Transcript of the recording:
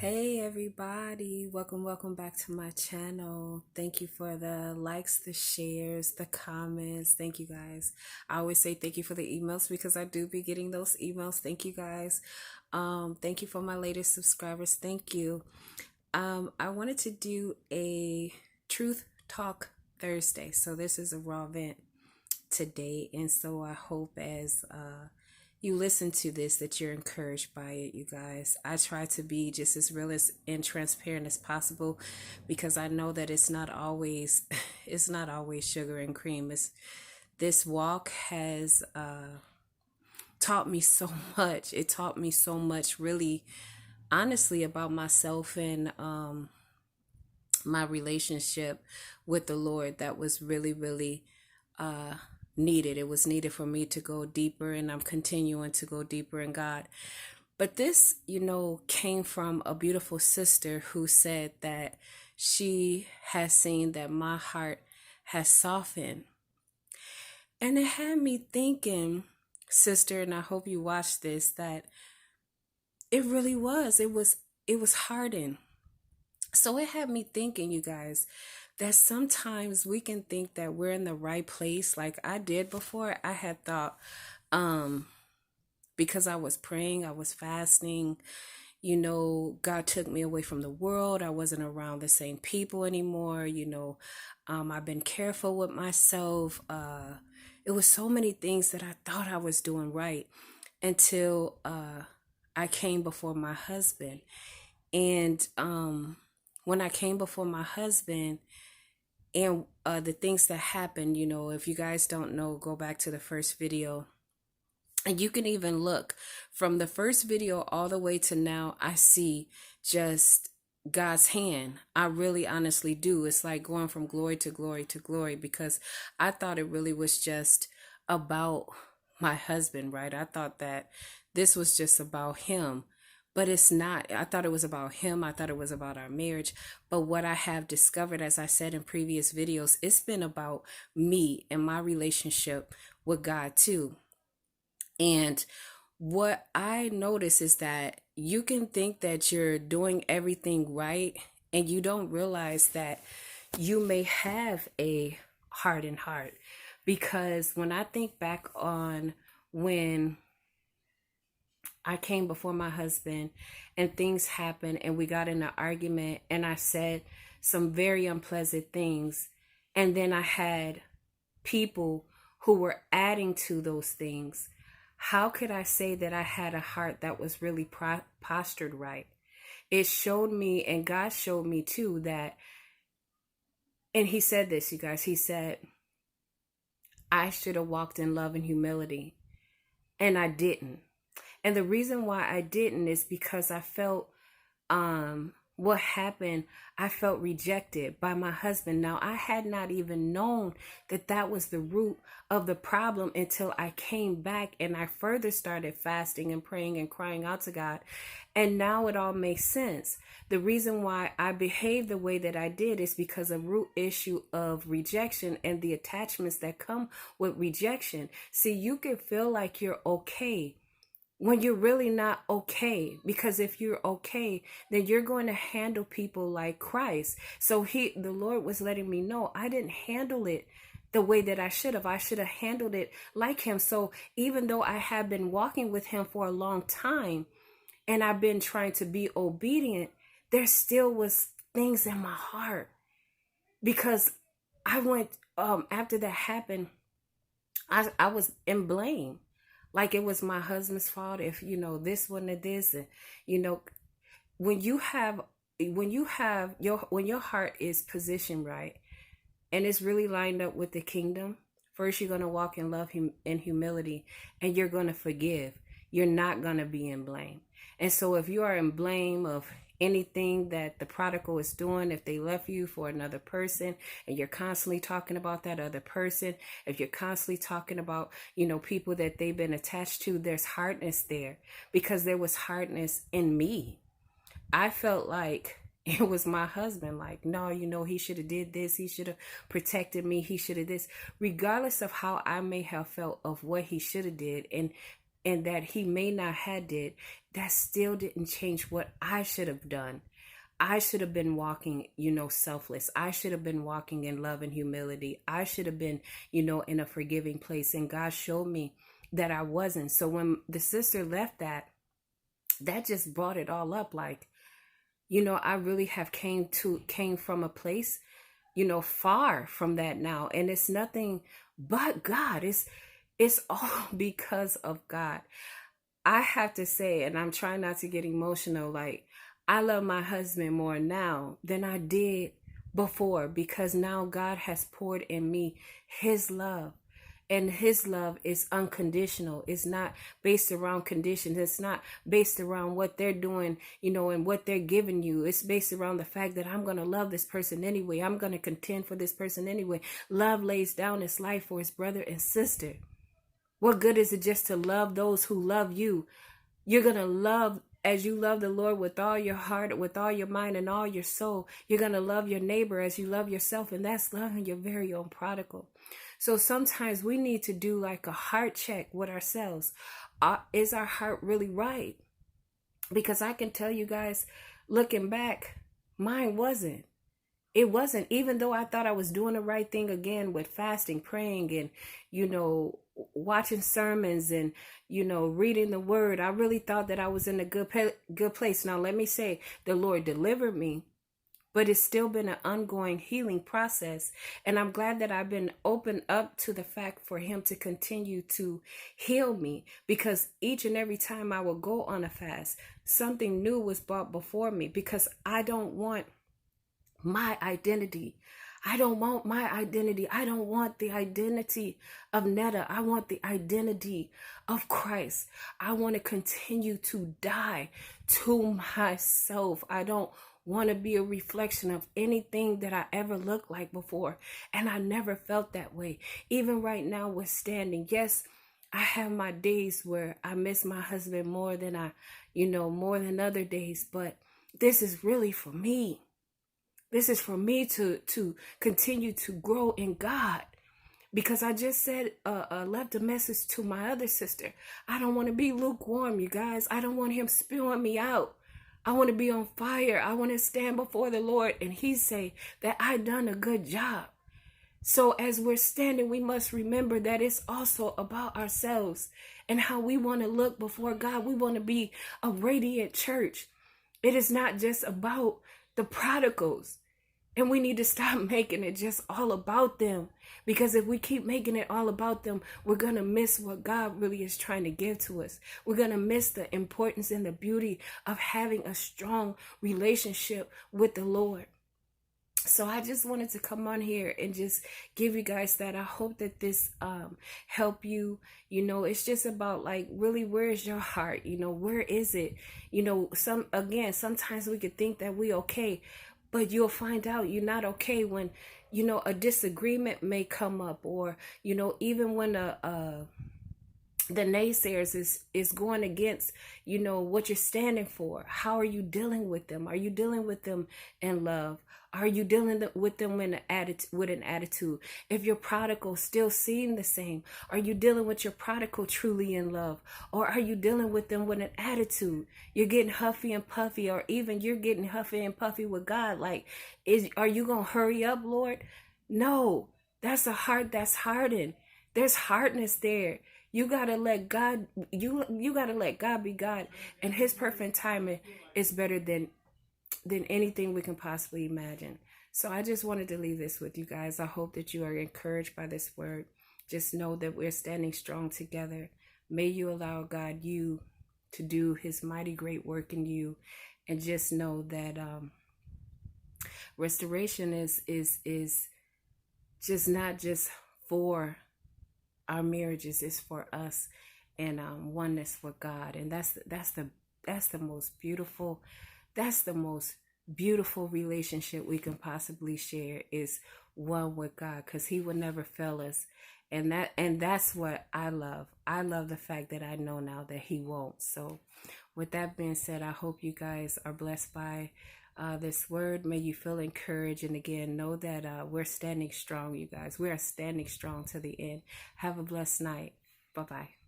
Hey everybody, welcome back to my channel. Thank you for the likes, the shares, the comments. Thank you guys. I always say thank you for the emails because I do be getting those emails. Thank you guys. Thank you for my latest subscribers. Thank you. I wanted to do a Truth Talk Thursday. So this is a raw event today, and so I hope as you listen to this that you're encouraged by it, you guys. I try to be just as real as and transparent as possible because I know that it's not always it's not always sugar and cream. This walk has taught me so much. It taught me so much, really, honestly, about myself and my relationship with the Lord. That was really needed. It was needed for me to go deeper, and I'm continuing to go deeper in God. But this, came from a beautiful sister who said that she has seen that my heart has softened. And it had me thinking, sister, and I hope you watched this, that it really was. It was hardened. So it had me thinking, you guys, that sometimes we can think that we're in the right place. Like I did before. I had thought, because I was praying, I was fasting, God took me away from the world. I wasn't around the same people anymore. I've been careful with myself. It was so many things that I thought I was doing right until I came before my husband. And when I came before my husband and the things that happened, if you guys don't know, go back to the first video. And you can even look from the first video all the way to now. I see just God's hand. I really honestly do. It's like going from glory to glory to glory, because I thought it really was just about my husband, right? I thought that this was just about him. But it's not. I thought it was about him. I thought it was about our marriage. But what I have discovered, as I said in previous videos, it's been about me and my relationship with God too. And what I notice is that you can think that you're doing everything right, and you don't realize that you may have a hardened heart. Because when I think back on when I came before my husband and things happened and we got in an argument and I said some very unpleasant things, and then I had people who were adding to those things, how could I say that I had a heart that was really postured right? It showed me, and God showed me too, that, and he said this, you guys, he said, I should have walked in love and humility, and I didn't. And the reason why I didn't is because I felt what happened. I felt rejected by my husband. Now, I had not even known that that was the root of the problem until I came back and I further started fasting and praying and crying out to God. And now it all makes sense. The reason why I behaved the way that I did is because of root issue of rejection and the attachments that come with rejection. See, you can feel like you're okay when you're really not okay, because if you're okay, then you're going to handle people like Christ. So the Lord was letting me know I didn't handle it the way that I should have. I should have handled it like him. So even though I have been walking with him for a long time and I've been trying to be obedient, there still was things in my heart, because I went after that happened, I was in blame. Like it was my husband's fault if, this one or this. And, when you have when your heart is positioned right and it's really lined up with the kingdom, first you're going to walk in love and humility, and you're going to forgive. You're not going to be in blame. And so if you are in blame of anything that the prodigal is doing, if they left you for another person and you're constantly talking about that other person, if you're constantly talking about, people that they've been attached to, there's hardness there, because there was hardness in me. I felt like it was my husband. Like, no, he should have did this. He should have protected me. He should have this, regardless of how I may have felt of what he should have did. And and that he may not have did, that still didn't change what I should have done. I should have been walking, selfless. I should have been walking in love and humility. I should have been, in a forgiving place. And God showed me that I wasn't. So when the sister left that just brought it all up. Like, I really have came from a place, far from that now. And it's nothing but God. It's all because of God. I have to say, and I'm trying not to get emotional, like, I love my husband more now than I did before, because now God has poured in me his love. And his love is unconditional. It's not based around conditions. It's not based around what they're doing, and what they're giving you. It's based around the fact that I'm going to love this person anyway. I'm going to contend for this person anyway. Love lays down its life for his brother and sister. What good is it just to love those who love you? You're going to love as you love the Lord with all your heart, with all your mind and all your soul. You're going to love your neighbor as you love yourself. And that's loving your very own prodigal. So sometimes we need to do like a heart check with ourselves. Is our heart really right? Because I can tell you guys, looking back, mine wasn't. It wasn't, even though I thought I was doing the right thing again with fasting, praying, and, watching sermons and, reading the word. I really thought that I was in a good place. Now, let me say, the Lord delivered me, but it's still been an ongoing healing process. And I'm glad that I've been open up to the fact for him to continue to heal me, because each and every time I would go on a fast, something new was brought before me, because I don't want my identity. I don't want my identity. I don't want the identity of Netta. I want the identity of Christ. I want to continue to die to myself. I don't want to be a reflection of anything that I ever looked like before. And I never felt that way. Even right now with standing. Yes, I have my days where I miss my husband more than more than other days. But this is really for me. This is for me to continue to grow in God. Because I just said, left a message to my other sister. I don't want to be lukewarm, you guys. I don't want him spewing me out. I want to be on fire. I want to stand before the Lord and he say that I done a good job. So as we're standing, we must remember that it's also about ourselves and how we want to look before God. We want to be a radiant church. It is not just about the prodigals. And we need to stop making it just all about them. Because if we keep making it all about them, we're going to miss what God really is trying to give to us. We're going to miss the importance and the beauty of having a strong relationship with the Lord. So I just wanted to come on here and just give you guys that. I hope that this help you. It's just about, like, really, where is your heart? Where is it? Sometimes we could think that we okay, but you'll find out you're not okay when, a disagreement may come up, or, even when the naysayers is going against, what you're standing for. How are you dealing with them? Are you dealing with them in love? Are you dealing with them with an attitude? If your prodigal still seem the same, are you dealing with your prodigal truly in love? Or are you dealing with them with an attitude? You're getting huffy and puffy, or even you're getting huffy and puffy with God. Like, are you going to hurry up, Lord? No, that's a heart that's hardened. There's hardness there. You gotta let God. You gotta let God be God, and His perfect timing is better than anything we can possibly imagine. So I just wanted to leave this with you guys. I hope that you are encouraged by this word. Just know that we're standing strong together. May you allow God you to do His mighty great work in you, and just know that restoration is just not just for our marriages, is for us, and oneness with God. And that's the most beautiful relationship we can possibly share, is one with God, because He will never fail us. And that's what I love. I love the fact that I know now that He won't. So with that being said, I hope you guys are blessed by this word. May you feel encouraged, and again, know that we're standing strong, you guys. We are standing strong to the end. Have a blessed night. Bye-bye.